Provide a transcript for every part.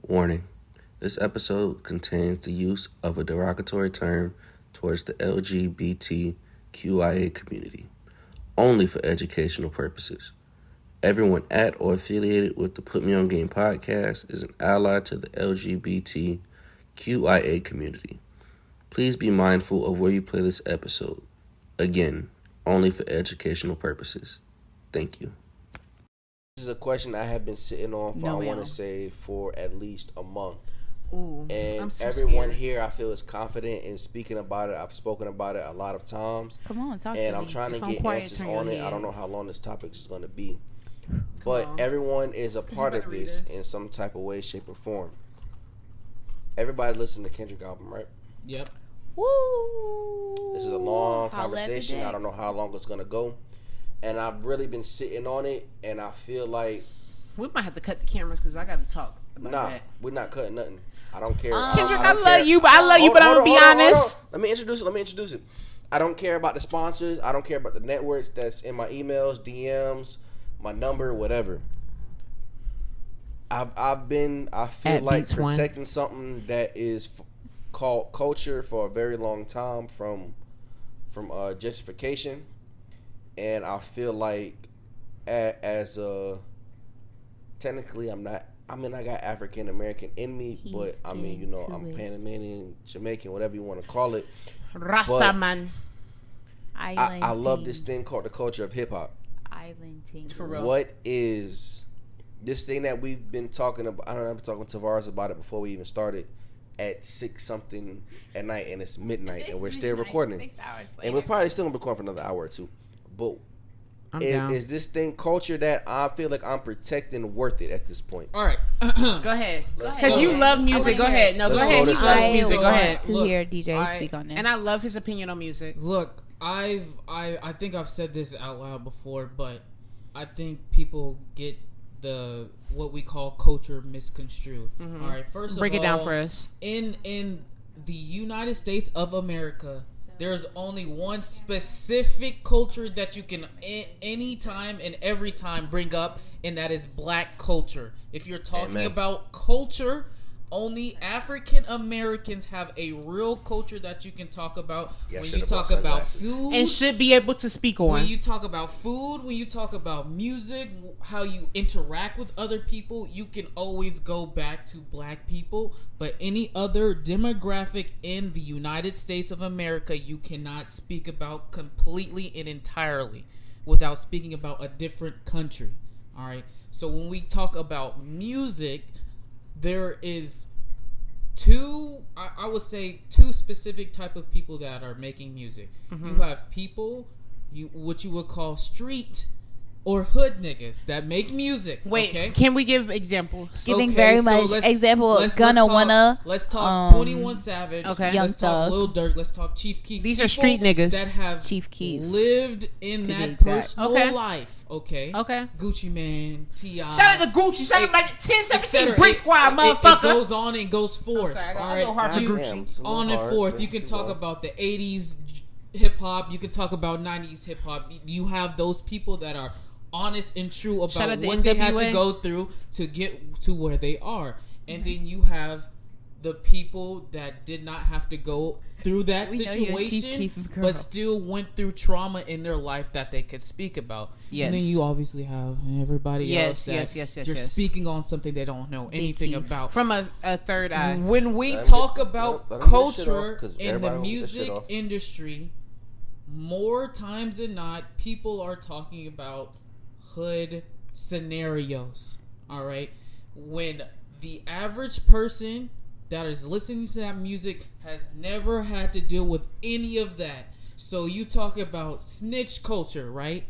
Warning: this episode contains the use of a derogatory term towards the LGBTQIA community, only for educational purposes. Everyone at or affiliated with the Put Me On Game podcast is an ally to the LGBTQIA community. Please be mindful of where you play this episode. Again, only for educational purposes. Thank you. This is a question I have been sitting on for, I want to say, for at least a month. Ooh, and I'm so everyone scared. Here, I feel, is confident in speaking about it. I've spoken about it a lot of times. Come on, talk to And me. I'm trying to I'm get quiet, answers turn on your it. I head. don't know how long this topic is going to be. But everyone is a part you of better read this this. in some type of way, shape, or form. Everybody listen to Kendrick album, right? Yep. Woo! This is a long Holla at the conversation. I don't know Dex. how long it's going to go. And I've really been sitting on it, and I feel like, We might have to cut the cameras because I got to talk about that. we're not cutting nothing. I don't care. Kendrick, I I don't love care. you, but I love you, but I'm gonna be honest. Let me introduce it. I don't care about the sponsors. I don't care about the networks that's in my emails, DMs, my number, whatever. I feel At like Beats One. protecting something that is called culture for a very long time from justification, and I feel like as a technically I'm not. I mean, I got African American in me, but I mean, you know, I'm Panamanian, Jamaican, whatever you want to call it. Rasta man. I love this thing called the culture of hip hop. Island team. For real. What is this thing that we've been talking about? I don't know. I've been talking to Tavares about it before we even started at 6 something at night, and it's midnight, and we're still recording. 6 hours later. And we're probably still gonna be recording for another hour or two. But I'm down. is this thing culture that I feel like I'm protecting worth it at this point? All right. Go ahead. Let's Because go. you love music. Go ahead. No, Let's go go. ahead. He Let's loves go. music. Go want ahead. to Look, hear DJ I- speak on this. And I love his opinion on music. Look, I think I've said this out loud before, but I think people get the what we call culture misconstrued. All right, first Break of it down all, for us. in the United States of America, there's only one specific culture that you can anytime and every time bring up, and that is black culture. If you're talking Amen. about culture, only African Americans have a real culture that you can talk about. Yeah, when should've you talk brought about sunglasses. food, And should be able to speak on. when you talk about food, when you talk about music, how you interact with other people, you can always go back to black people. But any other demographic in the United States of America, you cannot speak about completely and entirely without speaking about a different country. All right. So when we talk about music, there is I would say two specific type of people that are making music. You have people, what you would call street or hood niggas that make music. Wait, okay? can we give examples? Giving Okay, very so much let's- example. let's Gonna talk- wanna. Let's talk 21 Savage. Okay. Young Let's talk Thug. Lil Durk. Let's talk Chief Keef. These are People street niggas. that have Chief Keef, lived in to be that exact. personal Okay. life. Okay. Okay. Gucci Man, T.I. Shout out to Gucci. Shout out to et 1017 cetera. Brick Squad, It motherfucker. goes on and goes forth. sorry, I got all a little hard right. for You, Gucci. It's a little on and hard, forth. but You can it's talk all- about the 80s hip hop. You can talk about 90s hip hop. You have those people that are honest and true Shout about out to what they had NWA. to go through to get to where they are. And then you have the people that did not have to go through that We know you're a Chief situation, Keef girl. but still went through trauma in their life that they could speak about. Yes. And then you obviously have everybody else Yes, that yes, you're yes. speaking on something they don't know anything Keef. about. From a third eye. When we Let 'em talk get- about let 'em get this shit off, culture 'cause in everybody the gonna get this shit music off. industry, more times than not, people are talking about hood scenarios. All right, when the average person that is listening to that music has never had to deal with any of that. So you talk about snitch culture, right?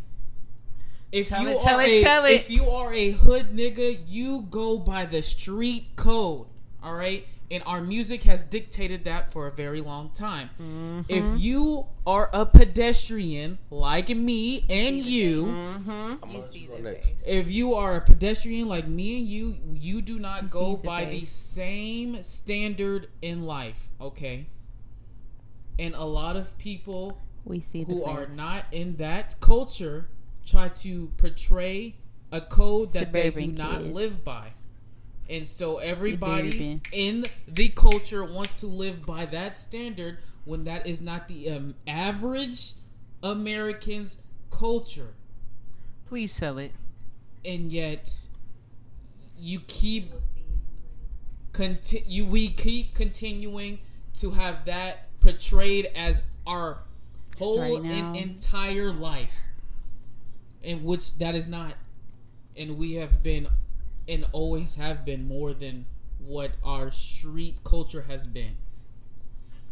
If Tell you it, are tell it, a tell it. if you are a hood nigga, you go by the street code. All right? And our music has dictated that for a very long time. Mm-hmm. If you are a pedestrian like me and you, You see go the next. face. if you are a pedestrian like me and you do not He go sees the by the face. same standard in life, okay? And a lot of people We see the who face. are not in that culture try to portray a code that they do Suburban not kids. live by. And so everybody in the culture wants to live by that standard when that is not the average American's culture. Please tell it. And yet we keep continuing to have that portrayed as our whole and entire life, in which that is not. And we have been and always have been more than what our street culture has been.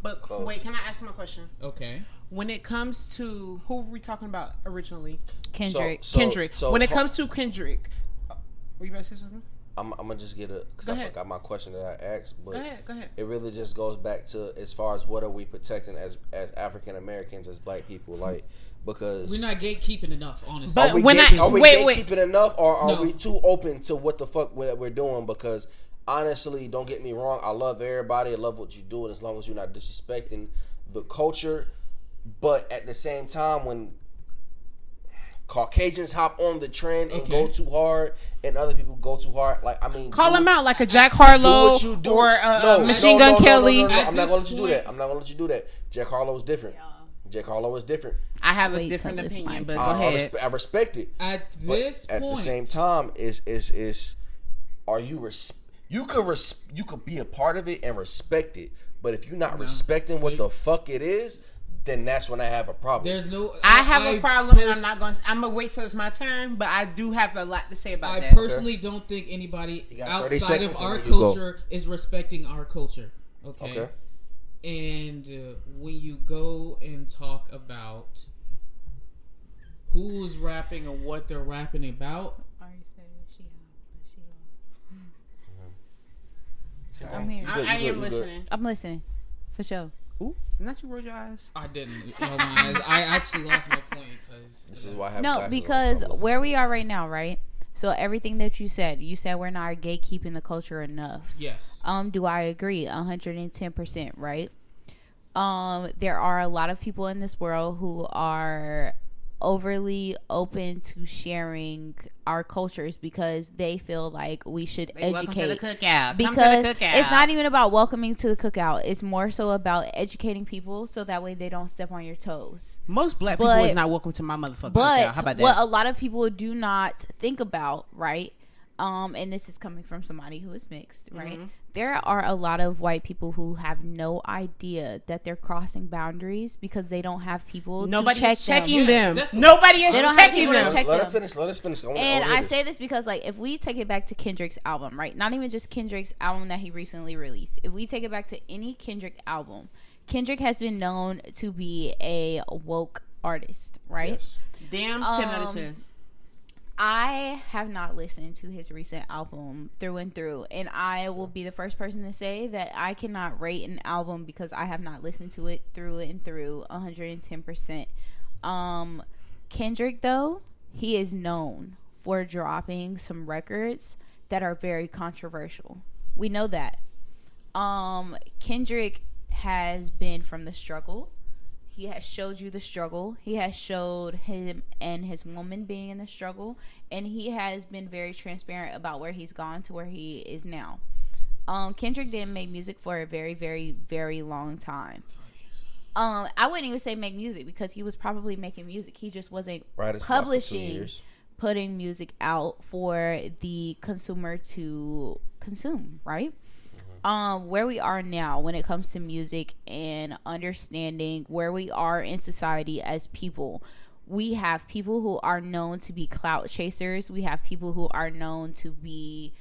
But wait, can I ask him a question? Okay. When it comes to who were we talking about originally? Kendrick. Kendrick. When it comes to Kendrick, were you about to say something? I'm gonna just get because I forgot my question that I asked. But go ahead. It really just goes back to as far as what are we protecting as African Americans, as black people, like, because we're not gatekeeping enough, honestly. But are we gatekeeping enough, or are we too open to what the fuck we're doing? Because honestly, don't get me wrong, I love everybody, I love what you do, and as long as you're not disrespecting the culture, but at the same time, when Caucasians hop on the trend and go too hard, and other people go too hard, like, I mean, call them out, like a Jack Harlow or Machine Gun Kelly. No. I'm not gonna let you do that. I'm not gonna let you do that. Jack Harlow is different. Jack Harlow is different. I have a different opinion, but go ahead. I respect it. At this point, at the same time, are you you could be a part of it and respect it, but if you're not respecting what the fuck it is, then that's when I have a problem. There's no. I have a problem. I'm gonna wait till it's my turn, but I do have a lot to say about that. I personally don't think anybody outside of our culture is respecting our culture. Okay. And when you go and talk about who's rapping and what they're rapping about, I'm here. I am listening. I'm listening, for sure. Ooh, not you rolled your eyes. I didn't roll my eyes. I actually lost my point because this is why I have no, because where we are right now, right? So everything that you said we're not gatekeeping the culture enough. Yes. Do I agree? 110%, right? There are a lot of people in this world who are overly open to sharing our cultures because they feel like we should educate. Welcome to the cookout. Because it's not even about welcoming to the cookout. It's more so about educating people so that way they don't step on your toes. Most black people is not welcome to my motherfucking cookout. How about that? What a lot of people do not think about, right? And this is coming from somebody who is mixed, right? Mm-hmm. There are a lot of white people who have no idea that they're crossing boundaries because they don't have people Nobody to check is checking them. Yeah, Nobody is checking them. Let us finish. And I say this because, like, if we take it back to Kendrick's album, right? Not even just Kendrick's album that he recently released. If we take it back to any Kendrick album, Kendrick has been known to be a woke artist, right? Yes. Damn, 10 out of 10. I have not listened to his recent album through and through, and I will be the first person to say that I cannot rate an album because I have not listened to it through and through 110%. Kendrick, though, he is known for dropping some records that are very controversial. We know that. Kendrick has been from the struggle. He has showed you the struggle. He has showed him and his woman being in the struggle. And he has been very transparent about where he's gone to where he is now. Kendrick didn't make music for a very, very, very long time. I wouldn't even say make music because he was probably making music. He just wasn't publishing, putting music out for the consumer to consume, right? Where we are now when it comes to music and understanding where we are in society as people, we have people who are known to be clout chasers. We have people who are known to be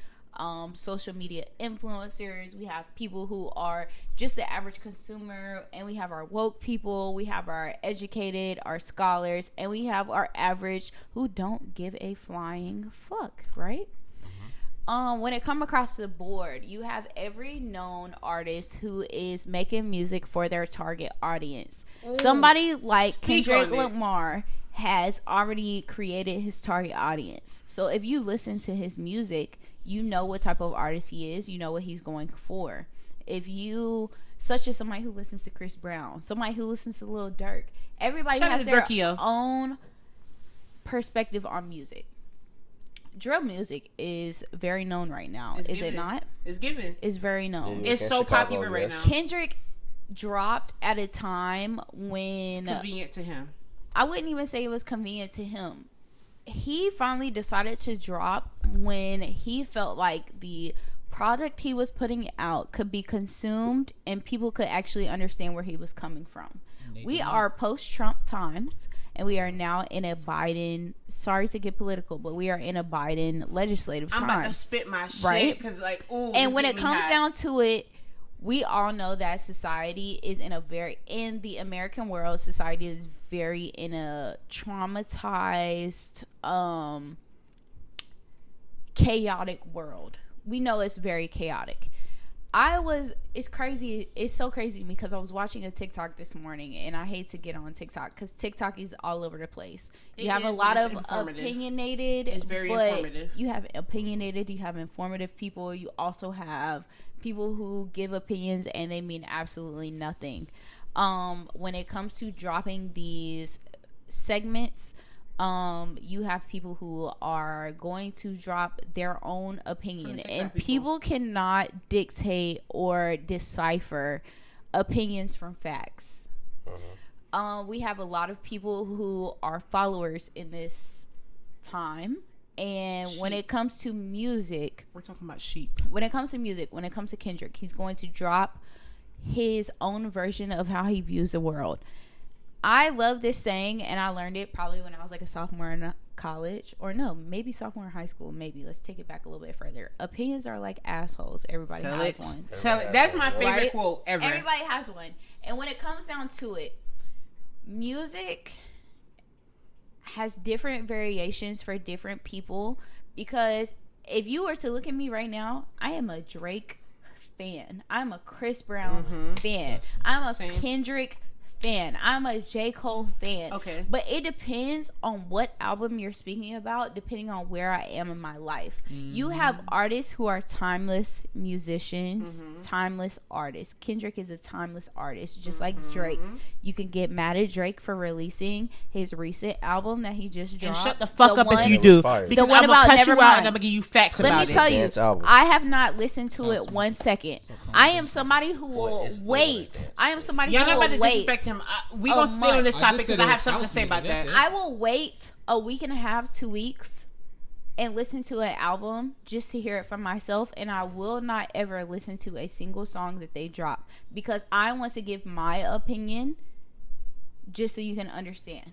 social media influencers. We have people who are just the average consumer, and we have our woke people. We have our educated, our scholars, and we have our average who don't give a flying fuck, right? When it come across the board, you have every known artist who is making music for their target audience. Ooh. Somebody like Kendrick Lamar has already created his target audience. So if you listen to his music, you know what type of artist he is. You know what he's going for. If you, such as somebody who listens to Chris Brown, somebody who listens to Lil Durk, everybody has their own perspective on music. drill music is very known right now. It's is given. it not? It's given. It's very known. It's so popular right now. Kendrick dropped at a time when convenient to him. I wouldn't even say it was convenient to him. He finally decided to drop when he felt like the product he was putting out could be consumed and people could actually understand where he was coming from. We are post-Trump times, and we are now in a Biden, sorry to get political, but we are in a Biden legislative time. I'm about to spit my shit, right? because like, ooh. And when it comes down to it, we all know that society is in the American world, society is very in a traumatized, chaotic world. We know it's very chaotic. It's crazy. It's so crazy to me because I was watching a TikTok this morning, and I hate to get on TikTok because TikTok is all over the place. You have a lot of opinionated. It's very informative. You have opinionated. You have informative people. You also have people who give opinions and they mean absolutely nothing. When it comes to dropping these segments, you have people who are going to drop their own opinion, and people cannot dictate or decipher opinions from facts. We have a lot of people who are followers in this time, and when it comes to music, we're talking about sheep. When it comes to music, when it comes to Kendrick, he's going to drop his own version of how he views the world. I love this saying, and I learned it probably when I was like a sophomore in college, or no, maybe sophomore in high school. Maybe let's take it back a little bit further. Opinions are like assholes. Everybody has one. That's my favorite quote ever. Everybody has one. And when it comes down to it, music has different variations for different people. Because if you were to look at me right now, I am a Drake fan. I'm a Chris Brown fan. I'm a Kendrick fan. I'm a J. Cole fan. Okay. But it depends on what album you're speaking about, depending on where I am in my life. You have artists who are timeless musicians, timeless artists. Kendrick is a timeless artist, just like Drake. You can get mad at Drake for releasing his recent album that he just dropped. And shut the fuck up if you do. The one about Nevermind. And I'm gonna give you facts about it. Let me tell you, I have not listened to it 1 second. I am somebody who will wait. I am somebody who will wait. We gonna stay on this topic because I have something to say about that. I will wait a week and a half, 2 weeks, and listen to an album just to hear it from myself, and I will not ever listen to a single song that they drop because I want to give my opinion just so you can understand.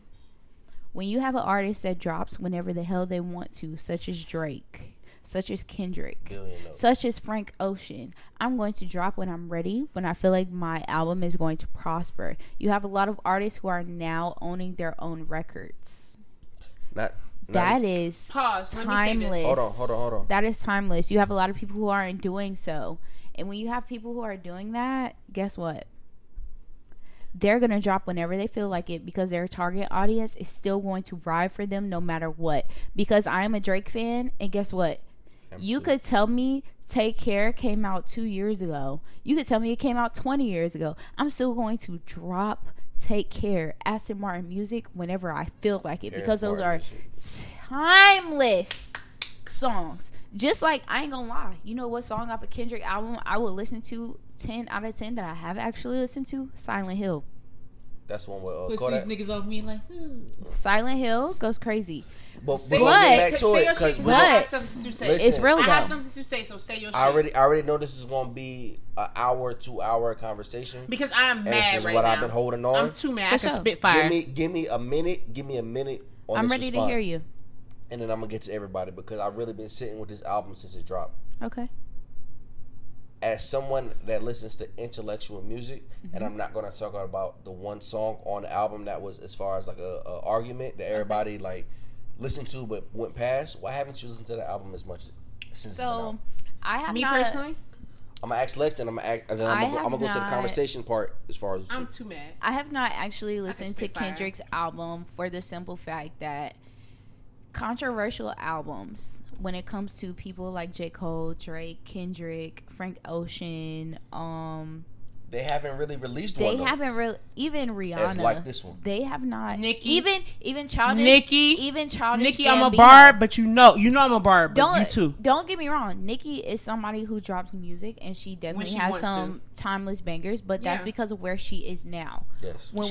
When you have an artist that drops whenever the hell they want to, such as Drake, such as Kendrick, such as Frank Ocean, I'm going to drop when I'm ready, when I feel like my album is going to prosper. You have a lot of artists who are now owning their own records. That is timeless. Hold on. That is timeless. You have a lot of people who aren't doing so. And when you have people who are doing that, guess what? They're going to drop whenever they feel like it because their target audience is still going to ride for them no matter what. Because I am a Drake fan, and guess what? You could tell me Take Care came out 2 years ago. You could tell me it came out 20 years ago. I'm still going to drop Take Care, Aston Martin music whenever I feel like it because those are timeless songs. Just like, I ain't gonna lie, you know what song off a Kendrick album I will listen to 10 out of 10 that I have actually listened to? Silent Hill. That's one where push these niggas off me like Silent Hill goes crazy. But get back to it because it's real though. I have something to say, so say your shit. I already know this is gonna be an hour, 2 hour conversation because I am mad right now. This is what I've been holding on. I'm too mad. I can spit fire. Give me a minute on I'm this ready response, to hear you. and then I'm gonna get to everybody because I've really been sitting with this album since it dropped. Okay. As someone that listens to intellectual music, and I'm not gonna talk about the one song on the album that was as far as like a argument that everybody like listened to but went past. Why haven't you listened to the album as much since it's been out? I have me not, personally. I'm gonna ask Lex, and I'm gonna go to the conversation part as far as. I'm too mad. I have not actually listened to Kendrick's album for the simple fact that controversial albums, when it comes to people like J. Cole, Drake, Kendrick, Frank Ocean, They haven't really released They one. They haven't really, even Rihanna. As like this one. They have not. Nicki. Even Childish. Nicki. Childish. I'm a Gambino. barb, but you know I'm a barb. But you too. Don't get me wrong. Nicki is somebody who drops music, and she definitely has some timeless bangers. But that's because of where she is now. Yes. When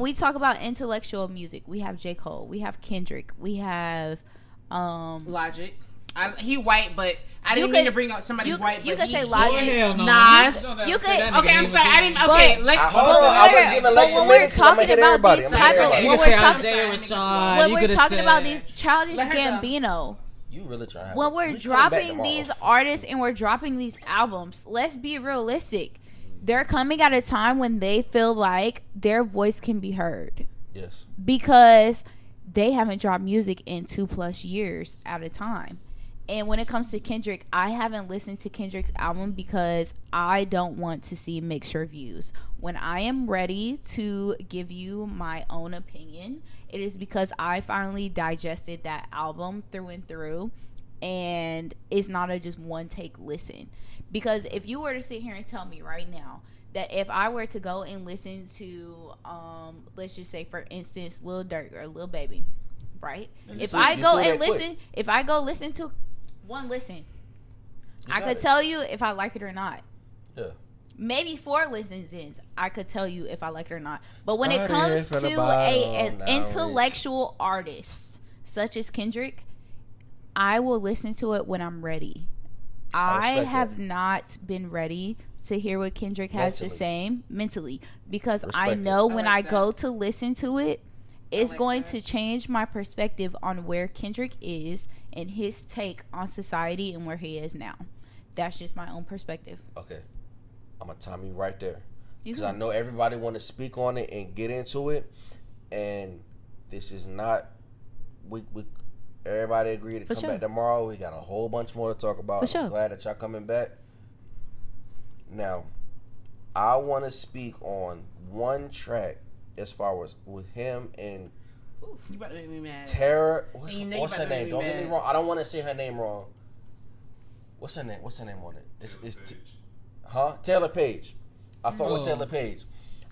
we talk about intellectual music, we have J. Cole, we have Kendrick, we have Logic. He white, but I didn't mean to bring up somebody white. You but can say Logic. Nas. You can. Okay, I'm sorry. I didn't. Okay, I was giving Lex a minute because I'm gonna hit everybody. You can say Isaiah Rashad. When we're talking about these Childish Gambino. You really trying. When we're dropping these artists and we're dropping these albums, let's be realistic. They're coming at a time when they feel like their voice can be heard. Yes. Because they haven't dropped music in 2+ years at a time. And when it comes to Kendrick, I haven't listened to Kendrick's album because I don't want to see mixed reviews. When I am ready to give you my own opinion, it is because I finally digested that album through and through, and it's not a just one take listen. Because if you were to sit here and tell me right now that if I were to go and listen to, let's just say for instance, Lil Durk or Lil Baby, right? If I go listen to one listen, I could tell you if I like it or not. Yeah. Maybe 4 listens in, I could tell you if I like it or not. But when it comes to an intellectual artist such as Kendrick, I will listen to it when I'm ready. I have not been ready to hear what Kendrick has to say mentally because I know when I go to listen to it, it's going to change my perspective on where Kendrick is and his take on society and where he is now. That's just my own perspective. Okay. I'm going to time you right there. Because I know everybody want to speak on it and get into it. And this is not... We everybody agreed to come back tomorrow. We got a whole bunch more to talk about. I'm glad that y'all coming back. Now, I want to speak on one track as far as with him and you about to make me mad. Tara. What's her name? Don't get me wrong. I don't want to say her name wrong. What's her name? What's her name on it? Taylor Page. I fuck with Taylor Page.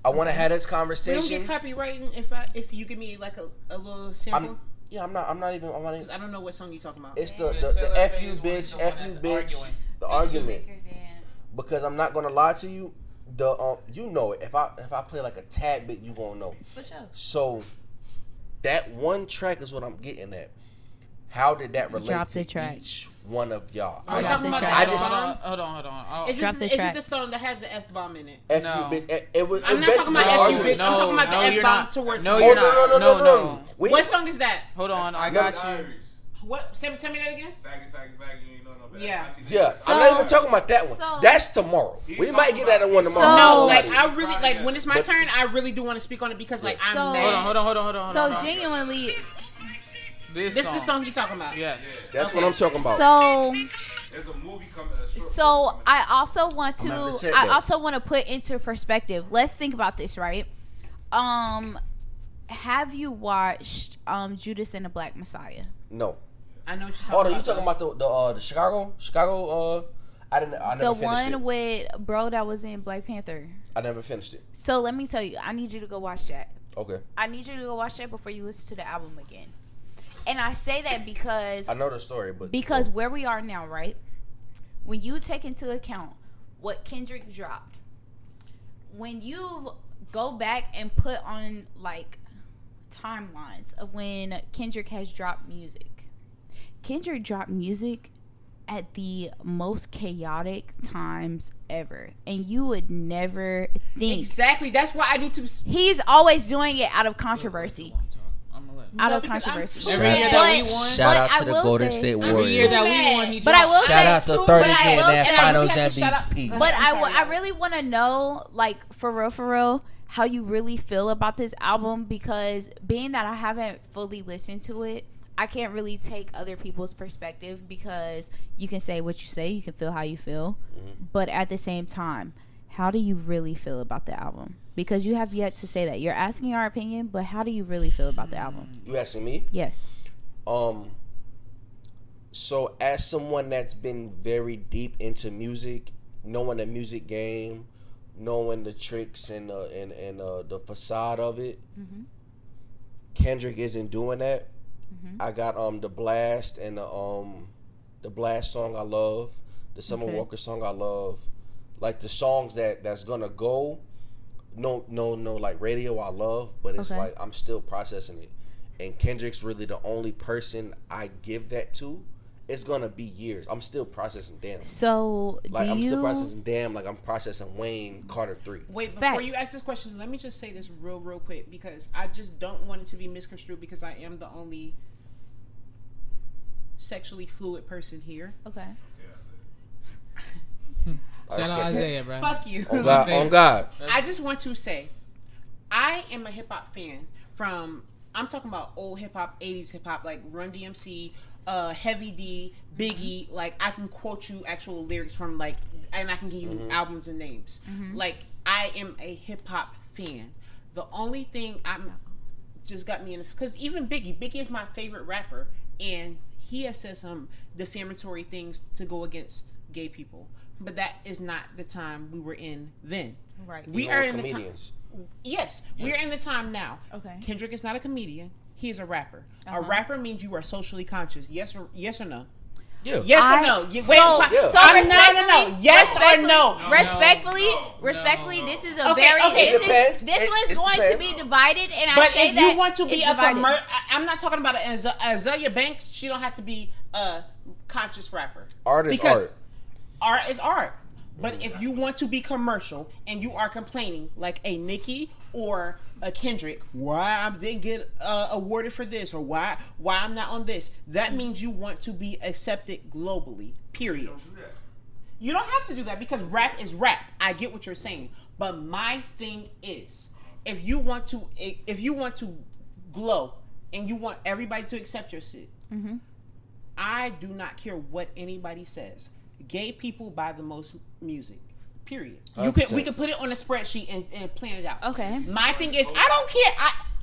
I want to have this conversation. We don't get copywriting if you give me like a little sample. I'm not even. I don't know what song you talking about. It's the F you bitch, the argument. Because I'm not gonna lie to you, you know it. If I play like a tad bit, you gonna know. For sure. So that one track is what I'm getting at. How did that relate to each one of y'all? Hold on. Is it the song that has the F bomb in it? F you bitch. I'm not talking about F you bitch. I'm talking about the F bomb towards. No, you're not. No. What song is that? Hold on, I got you. What? Tell me that again. Faggot, you ain't know no better. Yeah. I'm not even talking about that one. That's tomorrow. We might get that one tomorrow. No, like I really like when it's my turn. I really do want to speak on it because like I'm mad. Hold on. So genuinely. This is the song you talking about. Yeah. That's what I'm talking about. So there's a movie coming. So I also want to put into perspective. Let's think about this, right? Have you watched Judas and the Black Messiah? No. I know what you're talking about. You talking about the Chicago? I never finished it. The one with bro that was in Black Panther. I never finished it. So let me tell you, I need you to go watch that. Okay. I need you to go watch that before you listen to the album again. And I say that because... I know the story, but... Because where we are now, right? When you take into account what Kendrick dropped, when you go back and put on, like, timelines of when Kendrick has dropped music, Kendrick dropped music at the most chaotic times ever. And you would never think... Exactly. That's why I need to... He's always doing it out of controversy. Out of controversy. Every year that we won, shout out to the Golden State Warriors. Every year that we won, he but I will shout out to 30 getting that Finals MVP. But I really want to know, like, for real, how you really feel about this album, because being that I haven't fully listened to it, I can't really take other people's perspective, because you can say what you say, you can feel how you feel, but at the same time, how do you really feel about the album? Because you have yet to say that. You're asking our opinion, but how do you really feel about the album? You asking me? Yes. So as someone that's been very deep into music, knowing the music game, knowing the tricks and the facade of it. Kendrick isn't doing that. I got the Blast and the Blast song I love, the Summer Walker song I love, like the songs that's gonna go. No, like radio I love, but it's like I'm still processing it. And Kendrick's really the only person I give that to. It's gonna be years. I'm still processing Damn. So like I'm still processing Damn. Like I'm processing Wayne Carter 3. Wait, before you ask this question, let me just say this real quick because I just don't want it to be misconstrued because I am the only sexually fluid person here. Okay. Shout out Isaiah, bro. Fuck you. On God. I just want to say, I am a hip hop fan from. I'm talking about old hip hop, 80s hip hop, like Run DMC, Heavy D, Biggie. Like I can quote you actual lyrics from like, and I can give you albums and names. Like I am a hip hop fan. The only thing I'm just got me in because even Biggie is my favorite rapper, and he has said some defamatory things to go against gay people. But that is not the time we were in then. Right. We are in comedians. the time. Yes, we are in the time now. Okay. Kendrick is not a comedian. He is a rapper. A rapper means you are socially conscious. Yes or no? Yeah. Yes or no? So No. Yes or no? Respectfully, this is a depends. This one's going to be divided, and But I say if that you want to be it's divided. I'm not talking about Azalea Banks. She don't have to be a conscious rapper. Art is art. Art is art. But if you want to be commercial and you are complaining like a Nicki or a Kendrick, why I didn't get awarded for this or why I'm not on this, that means you want to be accepted globally. Period. You don't do that. You don't have to do that because rap is rap. I get what you're saying. But my thing is, if you want to glow and you want everybody to accept your shit, I do not care what anybody says. Gay people buy the most music. Period. We can put it on a spreadsheet and plan it out. Okay. My thing is, I don't care.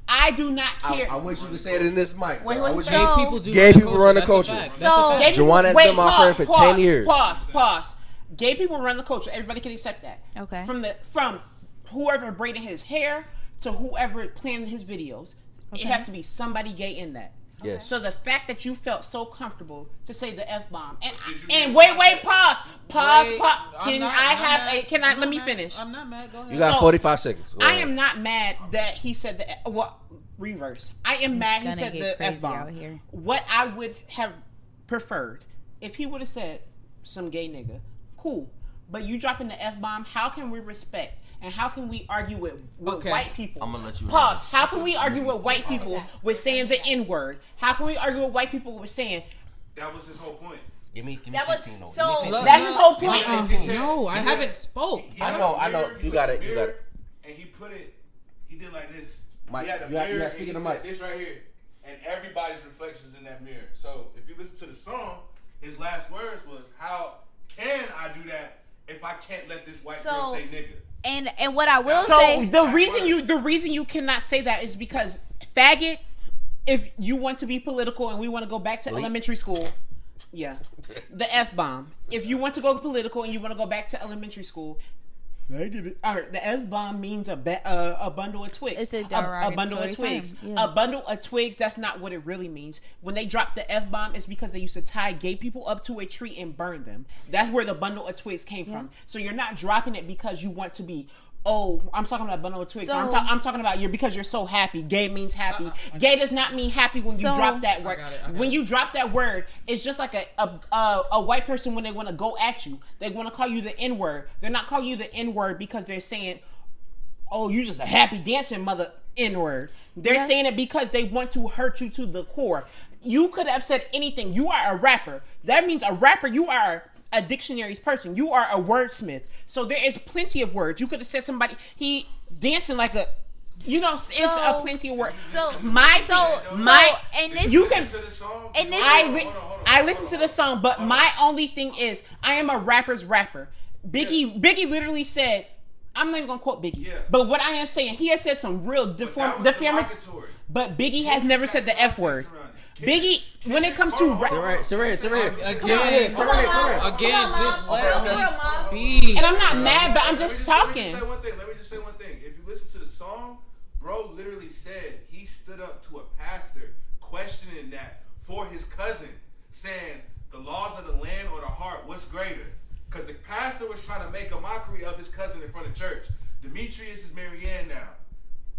I do not care. I wish you could say it in this mic. Wait, Gay people do Gay people run the culture. That's So- a fact. Juwann has been my friend for 10 years. Pause. Gay people run the culture. Everybody can accept that. Okay. From whoever braided his hair to whoever planned his videos, it has to be somebody gay in that. Yes. So the fact that you felt so comfortable to say the F-bomb and wait, pause. Let me finish. I'm not mad. Go ahead. You got 45 seconds. I am not mad that he said reverse. I am mad he said the F-bomb. What I would have preferred if he would have said some gay nigga, cool. But you dropping the F-bomb, how can we respect? And how can we argue with white people? I'm gonna let you pause. How can we argue with white people with saying the N-word? How can we argue with white people with saying That was his whole point. Give me That was 15 so. that's his whole point? No, I haven't spoke. I know. You got it. And he did like this. Mike, He had a you have mirror to and speak he in the said mic. this right here. And everybody's reflections in that mirror. So if you listen to the song, his last words was, how can I do that if I can't let this white girl say nigga? And what I will So say, the reason you cannot say that is because faggot. If you want to be political and we want to go back to elementary school, the F-bomb. If you want to go political and you want to go back to elementary school, the F-bomb means a bundle of twigs. It's a bundle of twigs. Term. Yeah. A bundle of twigs. That's not what it really means. When they dropped the F-bomb, it's because they used to tie gay people up to a tree and burn them. That's where the bundle of twigs came from. So you're not dropping it because you want to be. Oh, I'm talking about bundle of twigs. So, I'm talking about because you're so happy. Gay means happy. Gay does not mean happy when you drop that word. When you drop that word, it's just like a white person when they want to go at you. They want to call you the N-word. They're not calling you the N-word because they're saying, oh, you just a happy dancing mother N-word. They're saying it because they want to hurt you to the core. You could have said anything. You are a rapper. That means a rapper, you are a dictionary's person. You are a wordsmith. So there is plenty of words. You could have said somebody, he dancing like a, it's a plenty of words. I listen to the song, but my only thing is, I am a rapper's rapper. Biggie literally said, I'm not even gonna quote Biggie, but what I am saying, he has said some real defamatory. But Biggie has never said the F word. Biggie, when it comes to again, just let me speak. And I'm not mad, but I'm just talking. Let me just say one thing. If you listen to the song, bro literally said he stood up to a pastor questioning that for his cousin, saying the laws of the land or the heart, what's greater? Because the pastor was trying to make a mockery of his cousin in front of church. Demetrius is Marianne now.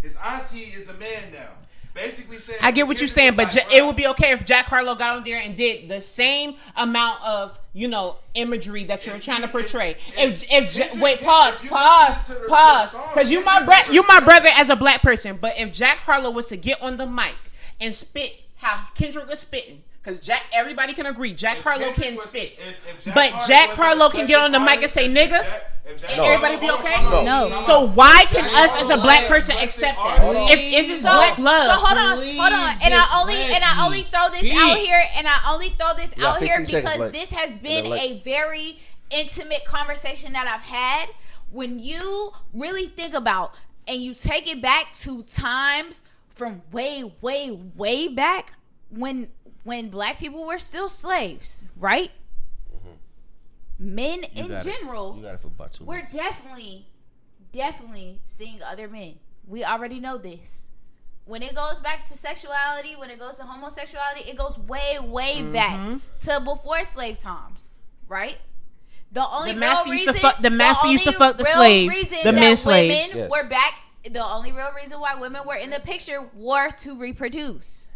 His auntie is a man now. Basically saying, I get what you're saying, but it would be okay if Jack Harlow got on there and did the same amount of, imagery that you're trying to portray. Pause, because you my brother as a black person. But if Jack Harlow was to get on the mic and spit how Kendrick was spitting, because everybody can agree, Jack Harlow can spit, but Jack Harlow can get on the mic and say nigga. And everybody be okay? No. So why can us as a black person accept that? If it's black love. So hold on. And I only throw this out here, because this has been a very intimate conversation that I've had. When you really think about and you take it back to times from way, way, way back when black people were still slaves, right? Men in general, we're definitely seeing other men. We already know this. When it goes back to sexuality, when it goes to homosexuality, it goes way, way back to before slave times, right? The master used to fuck the slaves, the men slaves. Women were back. The only real reason why women were in the picture were to reproduce.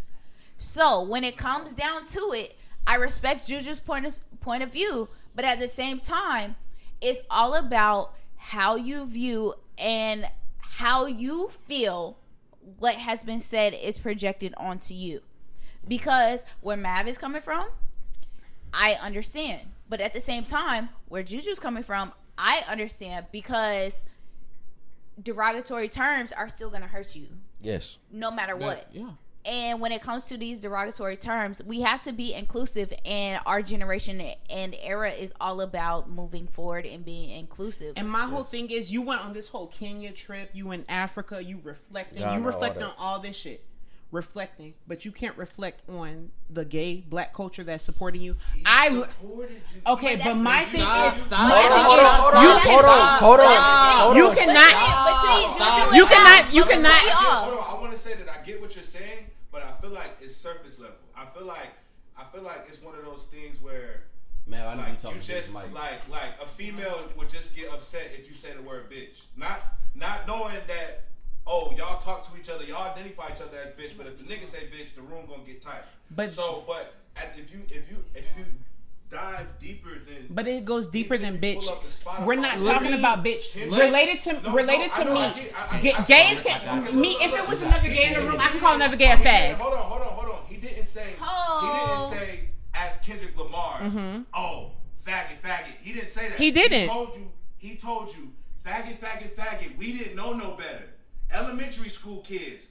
So when it comes down to it, I respect Juju's point of view. But at the same time, it's all about how you view and how you feel what has been said is projected onto you. Because where Mav is coming from, I understand. But at the same time, where Juju's coming from, I understand, because derogatory terms are still going to hurt you. Yes. No matter what. Yeah. And when it comes to these derogatory terms, we have to be inclusive, and our generation and era is all about moving forward and being inclusive. And my whole thing is, you went on this whole Kenya trip, you in Africa, you reflecting, on all this shit. Reflecting, but you can't reflect on the gay black culture that's supporting you. Okay, but my thing is, hold on. You cannot. I want to say that I get what you're saying, but I feel like it's surface level. I feel like it's one of those things where, man, I know like, you talking just Mike. like a female would just get upset if you say the word bitch, not knowing that. Oh, y'all talk to each other, y'all identify each other as bitch, but if the nigga say bitch, the room gonna get tight. If you dive deeper than, but it goes deeper than bitch. We're not talking about bitch. Related to me. Gays can me. If it was another gay in the room, I can call another gay a fag. Hold on. He didn't say as Kendrick Lamar. Oh, faggot. He didn't say that. He didn't. He told you, faggot. We didn't know no better. Elementary school kids.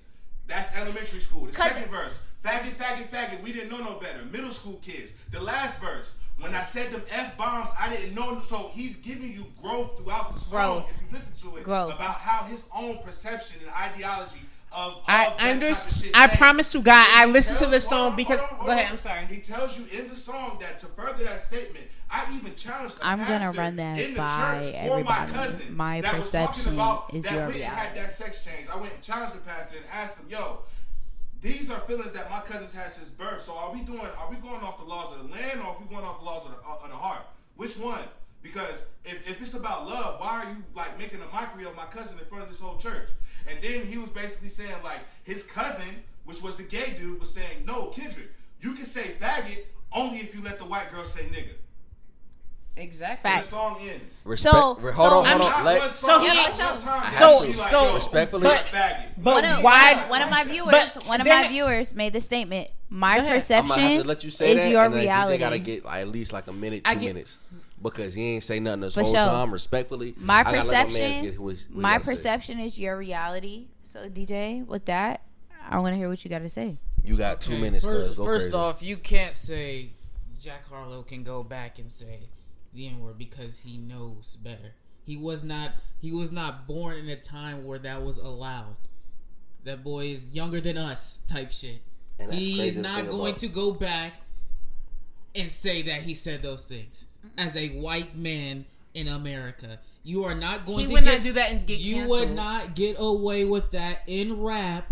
That's elementary school. The second verse. Faggot. We didn't know no better. Middle school kids. The last verse. When I said them F-bombs, I didn't know. So he's giving you growth throughout the song. If you listen to it. About how his own perception and ideology of I understand. I promise to God, I listened to the song because. Go ahead. I'm sorry. He tells you in the song that to further that statement, I even challenged the I'm pastor gonna run that in the by church everybody. For my cousin My that perception was talking about is that your we had that sex change. I went and challenged the pastor and asked him, "Yo, these are feelings that my cousin's had since birth. So are we going off the laws of the land, or are we going off the laws of the heart? Which one? Because if it's about love, why are you like making a mockery of my cousin in front of this whole church?" And then he was basically saying like his cousin, which was the gay dude, was saying, "No, Kendrick, you can say faggot only if you let the white girl say nigga." Exactly. The song ends. Hold on. Respectfully. One of my viewers made the statement. My perception I'm gonna have to let you say is that, your and reality. DJ gotta get at least like a minute, 2 minutes, because he ain't say nothing this whole time. Respectfully, my perception is your reality. So DJ, with that, I want to hear what you got to say. You got 2 minutes. First off, you can't say Jack Harlow can go back and say the N-word because he knows better. He was not born in a time where that was allowed. That boy is younger than us type shit. And that's He is crazy not going to go back and say that he said those things as a white man in America. You are not going to not do that and get you canceled. would not get away with that in rap.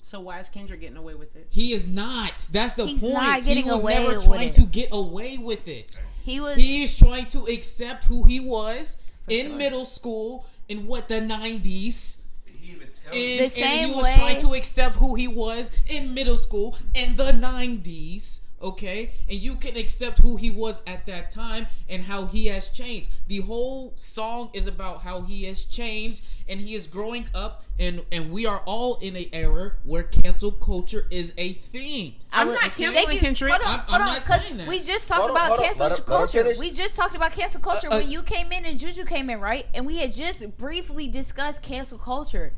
So why is Kendrick getting away with it? He is not. That's the He's point. not He getting was away never with trying it. to get away with it. He is trying to accept who he was in sure. middle school in the 90s. He even tells The And same he was way- trying to accept who he was in middle school in the 90s. Okay, and you can accept who he was at that time and how he has changed. The whole song is about how he has changed and he is growing up, and we are all in an era where cancel culture is a thing. I'm not canceling Kendrick. Hold on, I'm hold on, not because saying that. we just talked Hold on, about hold on. cancel Let her culture. finish. We just talked about cancel culture when you came in and Juju came in, right? And we had just briefly discussed cancel culture.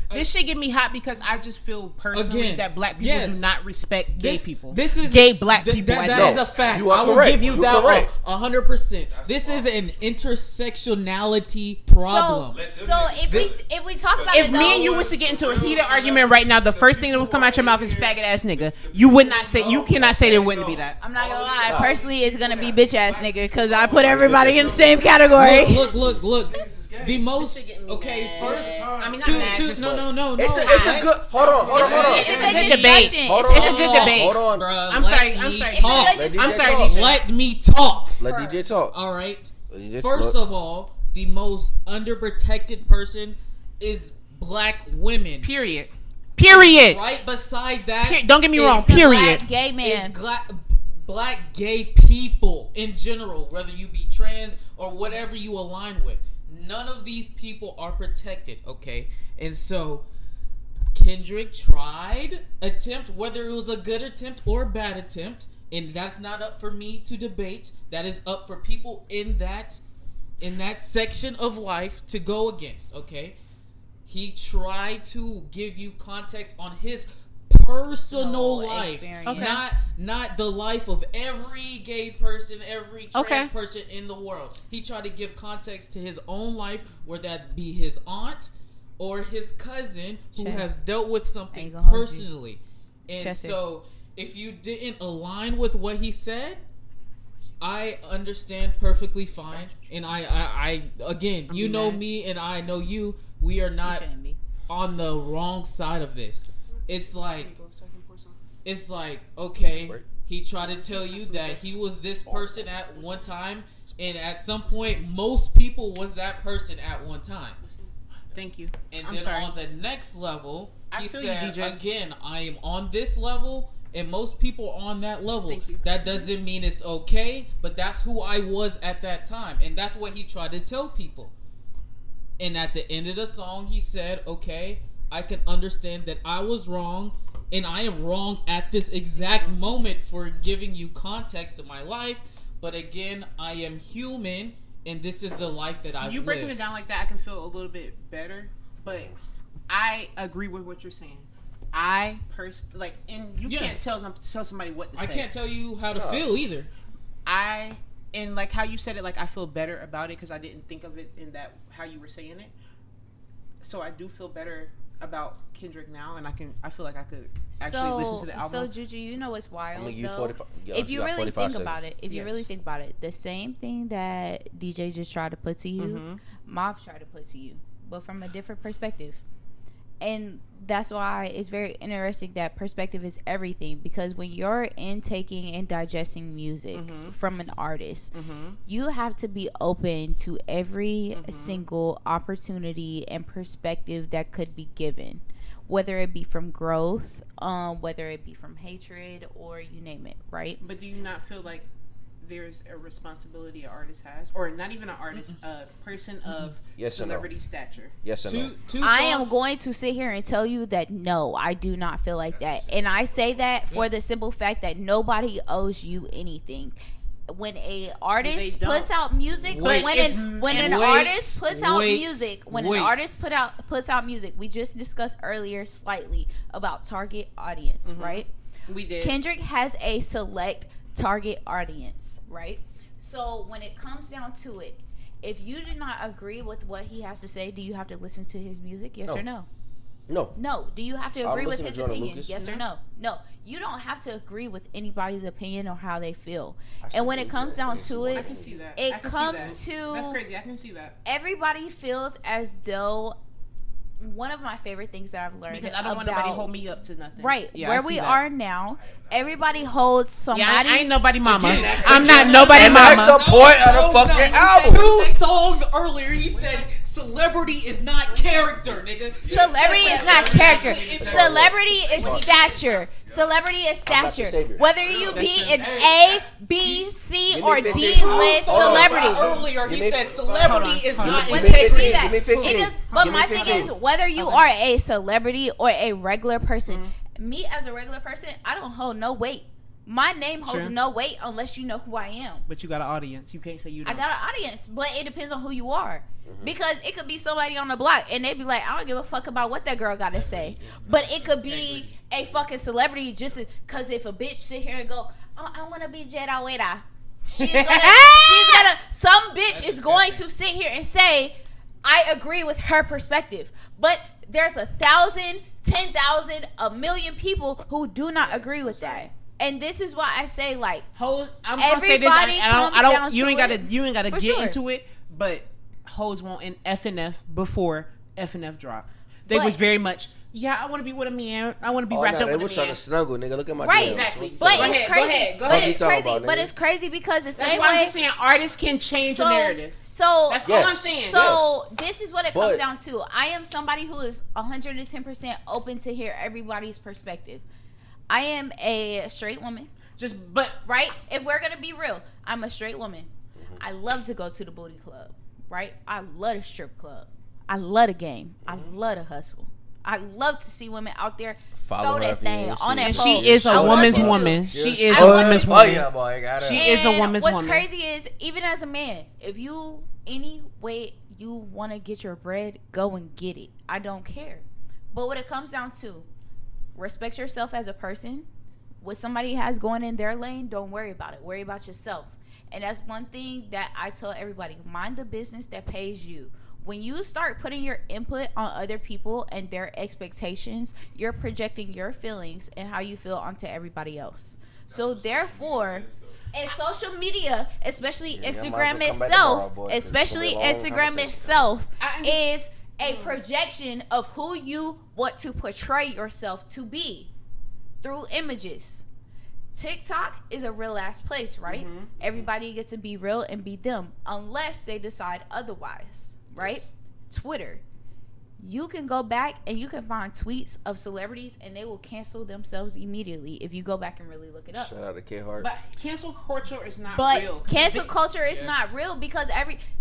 This shit get me hot because I just feel personally Again, that black people yes. do not respect gay people. This is gay black people. That is a fact. You are I will correct. give you You're that correct. 100%. This is an intersectionality problem. So if we talk about If it, me and you though, was to get into a heated argument right now, the first thing that would come out your mouth is faggot ass nigga. You cannot say there wouldn't be that. I'm not gonna lie. Personally, it's gonna be bitch ass nigga because I put everybody in the same category. Look. The most okay. First, I mean, not two, mad, two, just no. It's a good. Hold on. It's a good good debate. discussion. Hold It's a on. good debate. Hold on. Bruh, I'm let sorry. me It's talk. a good Let I'm DJ sorry, talk. DJ. Let me talk. Let DJ talk. All right. Let DJ First talk. of all, the most underprotected person is black women. Period. Period. Right beside that, Don't get me is wrong. The Period. black gay man. black gay people in general, whether you be trans or whatever you align with. None of these people are protected, okay? And so Kendrick attempt, whether it was a good attempt or a bad attempt, and that's not up for me to debate. That is up for people in that section of life to go against, okay? He tried to give you context on his personal life, experience. Okay. not the life of every gay person, every trans Okay. person in the world. He tried to give context to his own life, whether that be his aunt or his cousin who Chester. has dealt with something Ain't gonna hold you. personally. And Chesterr. so if you didn't align with what he said, I understand perfectly fine. And I again, you know me and I know you. We are You not shouldn't be. on the wrong side of this. It's like, okay, he tried to tell you that he was this person at one time, and at some point, most people was that person at one time. Thank you. And I'm then sorry. on the next level, I he feel you, said, DJ. again, I am on this level, and most people are on that level. Thank you. That doesn't mean it's okay, but that's who I was at that time. And that's what he tried to tell people. And at the end of the song, he said, okay, I can understand that I was wrong, and I am wrong at this exact moment for giving you context to my life. But again, I am human, and this is the life that I've You breaking lived. it down like that, I can feel a little bit better. But I agree with what you're saying. And you Yeah. can't tell somebody what to say. I can't tell you how to feel either. And like how you said it, like I feel better about it because I didn't think of it in that how you were saying it. So I do feel better about Kendrick now, and I feel like I could actually listen to the album. So Juju, you know what's wild I'm gonna give you though? 45 If you got really 45 think about seconds. it, Yes. the same thing that DJ just tried to put to you, Mm-hmm. Mob tried to put to you, but from a different perspective. And that's why it's very interesting that perspective is everything, because when you're intaking and digesting music from an artist, you have to be open to every single opportunity and perspective that could be given, whether it be from growth, whether it be from hatred, or you name it, right? But do you not feel like there's a responsibility an artist has, or not even an artist, a person of Yes or no? celebrity stature? Yes or no? I am going to sit here and tell you that no, I do not feel like that. And I say that for the simple fact that nobody owes you anything. When a artist puts out music, when an artist puts out music, we just discussed earlier slightly about target audience, right? We did. Kendrick has a select target audience, right? So when it comes down to it, if you do not agree with what he has to say, do you have to listen to his music? Yes or no? No. No. Do you have to agree with his opinion? Lucas. Yes or no? No. You don't have to agree with anybody's opinion or how they feel. And when it comes down to it, I can see that. it comes to That's crazy. I can see that. Everybody feels as though one of my favorite things that I've learned Because I don't want nobody to hold me up to nothing. Right. Yeah, where we are now, everybody holds somebody. Yeah, I ain't nobody mama. I'm not nobody mama. That's the point of the fucking album. 2 songs earlier, he said celebrity is not character, nigga. Celebrity is not character. Celebrity is stature. Celebrity is stature. Whether you be an A, B, C, or D list celebrity. Earlier, he said celebrity is not integrity. integrity. But my thing is, whether you are a celebrity or a regular person, me as a regular person, I don't hold no weight. My name holds no weight unless you know who I am. But you got an audience. You can't say you don't. I got an audience, but it depends on who you are. Because it could be somebody on the block and they be like, I don't give a fuck about what that girl got to say. But it could be a fucking celebrity just because if a bitch sit here and go, oh, I want to be Jada Weda. Some bitch is going to sit here and say, I agree with her perspective. But there's 1,000, 10,000, 1,000,000 people who do not agree with that. And this is why I say, like, hoes. I'm gonna say this. I don't. You ain't gotta get into it. But hoes want an F before F drop. They was very much. Yeah, I want to be with a man. I want to be wrapped up with a man. They was trying to snuggle, nigga. Look at my right, DMs. Exactly. But it's crazy. Go ahead. But it's crazy because the same way. That's why I'm saying artists can change the narrative. So that's all I'm saying. So this is what it comes down to. I am somebody who is 110% open to hear everybody's perspective. I am a straight woman. Right? If we're gonna be real, I'm a straight woman. I love to go to the booty club. Right? I love the strip club. I love the game. I love the hustle. I love to see women out there throw that thing on that pole. She is a woman's woman. She is a woman's woman. She is a woman's woman. What's crazy is, even as a man, if you any way you want to get your bread, go and get it. I don't care. But what it comes down to, respect yourself as a person. What somebody has going in their lane, don't worry about it. Worry about yourself. And that's one thing that I tell everybody. Mind the business that pays you. When you start putting your input on other people and their expectations, you're projecting your feelings and how you feel onto everybody else. So therefore, and social media, especially Instagram itself, is a projection of who you want to portray yourself to be through images. TikTok is a real ass place, right? Everybody gets to be real and be them unless they decide otherwise. Right? Yes. Twitter. You can go back and you can find tweets of celebrities and they will cancel themselves immediately if you go back and really look it up. Shout out to K-Hart. But cancel culture is not real. Cancel culture is not real because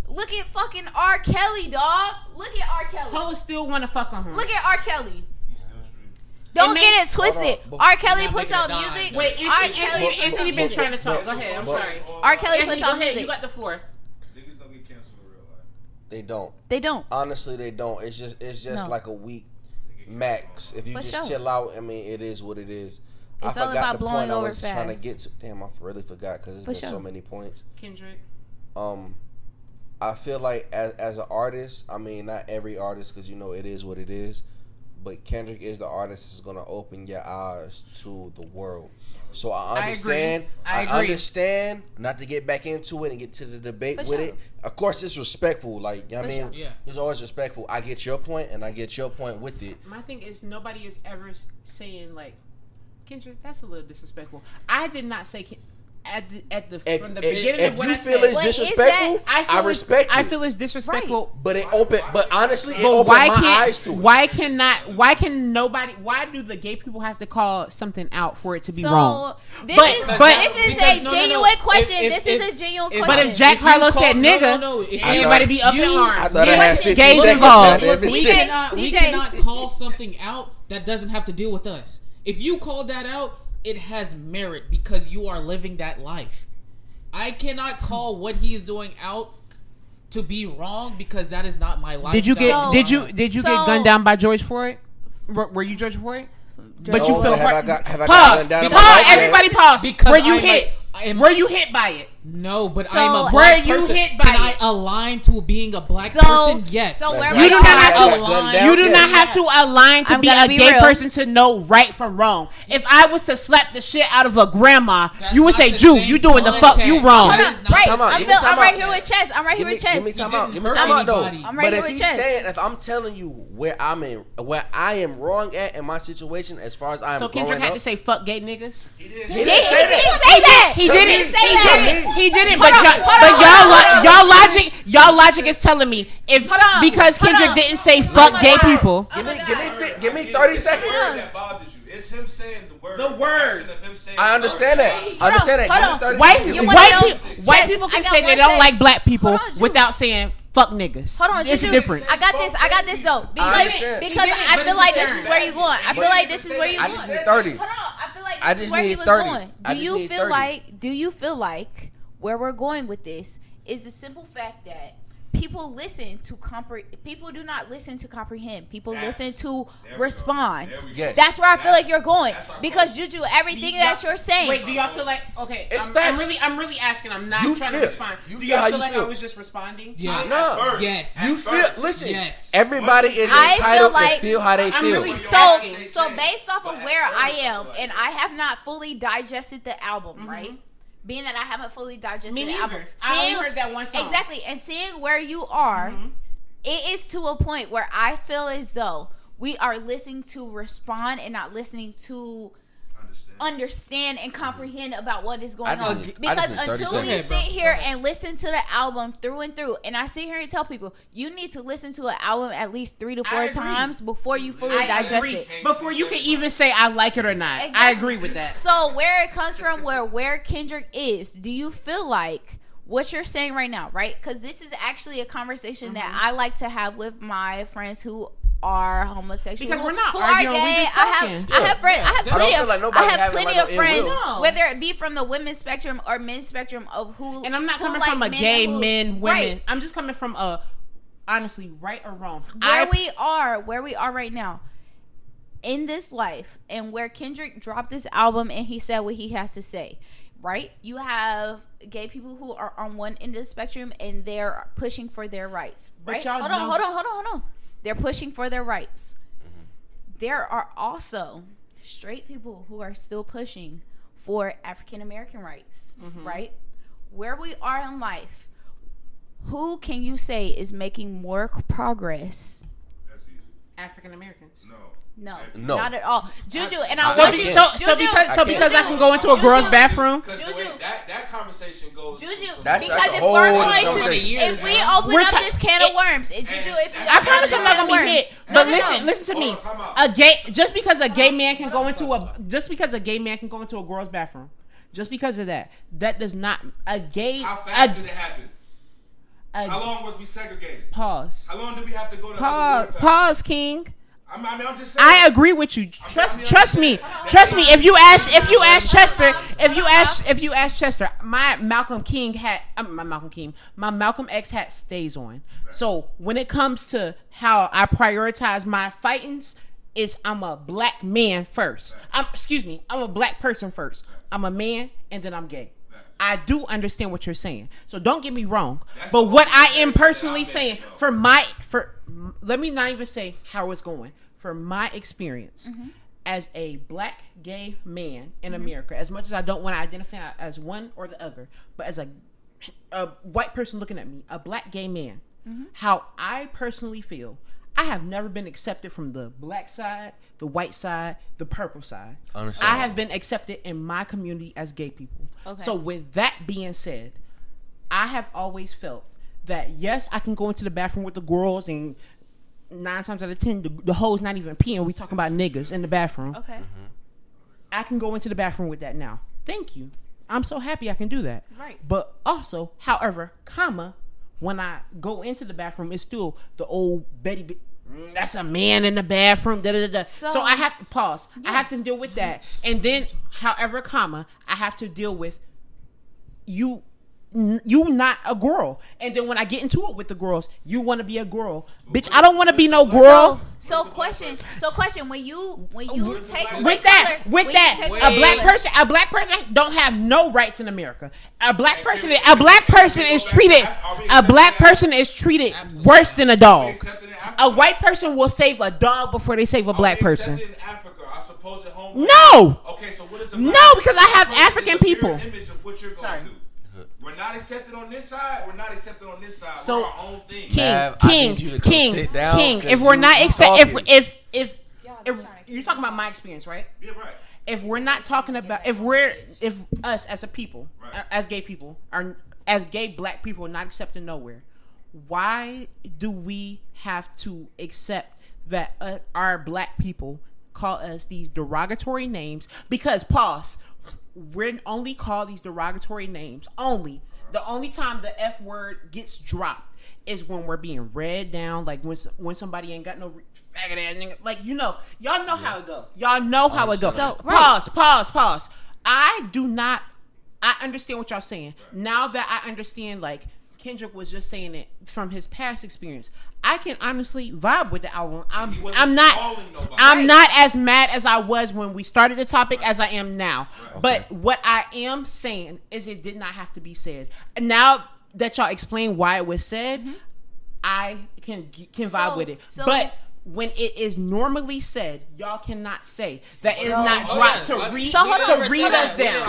look at fucking R. Kelly, dog. Look at R. Kelly. Hoes still want to fuck on him. Look at R. Kelly. Don't get it twisted. R. Kelly puts out music. Wait, Anthony been trying to talk. Go ahead. I'm sorry. R. Kelly puts out music. You got the floor. They don't. Honestly, they don't. It's just like a week max. If you just chill out, I mean, it is what it is. It's all about blowing over fast. Trying to get to. Damn, I really forgot because it's been so many points. Kendrick. I feel like as an artist, I mean, not every artist because you know it is what it is, but Kendrick is the artist that's gonna open your eyes to the world. So I understand. I understand. Not to get back into it and get to the debate with it. Of course, it's respectful. Like, you know what I mean? Yeah. It's always respectful. I get your point, and I get your point with it. My thing is, nobody is ever saying, like, Kendrick, that's a little disrespectful. I did not say from the beginning of what I said. If you feel it's disrespectful, I respect it. I feel it's disrespectful. Right. But honestly, it opened my eyes to it. Why do the gay people have to call something out for it to be wrong? This is a genuine question. This is a genuine question. But if Jack Harlow said nigga, everybody be up in arms. Gays involved. We cannot call something out that doesn't have to deal with us. If you call that out, it has merit because you are living that life. I cannot call what he is doing out to be wrong because that is not my life. Did you get gunned down by George Floyd? Were you George Floyd? But you feel hurt. Pause. Everybody pause. Were you hit? Were you hit by it? No, but So, I'm a were black you person. hit by Can I it? align to being a black So- person? Yes. so where You we do are not at- have Align. to. You do not have to align to I'm be gonna a be gay real. person to know right from wrong. If I was to slap the shit out of a grandma, That's you would not say, the "Jew, same you doing the fuck you context. wrong." Hold That on, is not- right? Time out, give me I'm time right out. here with Chess. I'm right here with Chess. Give me time out. didn't Give me hurt time out though. anybody. I'm right But here if with he's Chess. saying, if I'm telling you where I am wrong at in my situation, as far as I am So Kendrick growing had up, to say, "Fuck gay niggas." he He didn't didn't say that. say that. He Tell didn't. me. He He didn't say didn't. that. He didn't. Hold But on, hold on. y'all logic is telling me if Hold on, because hold Kendrick on. didn't say Oh fuck my gay God. people. Oh my God. Give me 30 The seconds. word that bothers you. It's him saying the word. The word. action of him saying I understand that. fuck. I understand that. Hold Give me on. 30 White seconds. You wanna know- white Chess, people I can got say they one don't thing. like black people Hold on, Jude. without saying fuck niggas. Hold on, It's a Juju. difference. I got this though. Because understand. because He didn't, I but feel it's like his this is turn. where you going. I feel like this is where you I going. just need 30. Hold on, I feel like I this is just where he need was 30. going. I Do just you need feel 30. like? Do you feel like where we're going with this is the simple fact that people listen to people do not listen to comprehend. People listen to respond. Yes. That's where I feel like you're going That's our because Juju, everything that you're saying. Wait, do y'all feel like okay? It's I'm facts. really asking. I'm not You trying feel- to respond. you Do feel how y'all you feel like feel. I was just responding? Yes. No. Yes. You feel, listen, Yes. everybody is I entitled feel like- to feel how they I'm feel. really So based off of where I am, and I have not fully digested the album, right? Being that I haven't fully digested Me the neither. album, I only heard that one song. Exactly, and seeing where you are, it is to a point where I feel as though we are listening to respond and not listening to understand and comprehend about what is going on. I just Because need 30 until seconds. you Okay, bro. sit here and listen to the album through and through, and I sit here and tell people you need to listen to an album at least 3 to 4 I agree. times before you fully I digest agree. it. Before you can even say I like it or not. I Exactly. agree with that. So where it comes from, where Kendrick is, do you feel like what you're saying right now, right? Because this is actually a conversation that I like to have with my friends who are homosexual. Because we're not who arguing, are we're gay. just I talking. have friends. I have I don't plenty feel of. like nobody I have having, plenty like, of no ill friends, will. No. whether it be from the women's spectrum or men's spectrum of who. And I'm not who coming like from a men gay and who- men, women. Right. I'm just coming from a honestly, right or wrong. where we are right now in this life, and where Kendrick dropped this album and he said what he has to say, right? You have gay people who are on one end of the spectrum and they're pushing for their rights, But right? y'all Hold know- on. They're pushing for their rights. There are also straight people who are still pushing for African American rights, right? Where we are in life, who can you say is making more progress? That's easy. African Americans. No, No. not at all. Juju, and I So want be- you. so- Juju, Because I can go into a girl's bathroom. Because the Juju. way that conversation goes. Juju, That's because a if whole we're other going to, conversation. if we open We're up ta- this can of worms, and Juju, if we I open promise up I'm this not can gonna of be worms- hit. No, But no, listen, no. listen to me. Hold on, time out. A gay just because a gay man can go into a girl's bathroom, just because of that does not a gay. How fast did it happen? a- How long was we segregated? Pause. How long did we have to go to Pause. other word Pause, King. I'm just saying. I agree with you. Trust me. If you ask Chesterr, if you ask Chesterr, my Malcolm X hat stays on. So when it comes to how I prioritize my fightings, I'm a black man first. I'm a black person first. I'm a man and then I'm gay. I do understand what you're saying. So don't get me wrong. But what I am personally saying let me not even say how it's going. For my experience as a black gay man in America, as much as I don't want to identify as one or the other, but as a white person looking at me, a black gay man, how I personally feel, I have never been accepted from the black side, the white side, the purple side. I have been accepted in my community as gay people. Okay. So with that being said, I have always felt that yes, I can go into the bathroom with the girls, and 9 times out of 10, the hoes not even peeing. We talking about niggas in the bathroom. Okay. I can go into the bathroom with that now. Thank you. I'm so happy I can do that. Right. But also, however, when I go into the bathroom, it's still the old Betty. That's a man in the bathroom. Da, da, da, da. So I have to pause. I have to deal with that, and then, however, I have to deal with you. you not a girl. And then when I get into it with the girls, you want to be a girl, bitch. I don't want to be no girl. So question. When you take with that, a black person don't have no rights in America. A black person is treated worse than a dog. A white person will save a dog before they save a black person. No. Okay, so what is no, because I have African people. Image of what you're going to do. We're not accepted on this side. We're not accepted on this side. So, we're our own thing. King. If we're not accepted, if you're talking about my experience, right? Yeah, right. If we're not talking about, if us as a people, as gay people, as gay black people are not accepted nowhere, why do we have to accept that our black people call us these derogatory names? Because we're only called these derogatory names the only time the F word gets dropped is when we're being read down, like when somebody ain't got no faggot ass nigga, like y'all know how it go. Y'all know how it goes. So, pause. I understand what y'all saying. Now that I understand, like Kendrick was just saying it from his past experience, I can honestly vibe with the album. I'm not as mad as I was when we started the topic as I am now. Right. But what I am saying is it did not have to be said. Now that y'all explain why it was said, I can vibe with it. But when it is normally said, y'all cannot say that it is not dropped to read us down.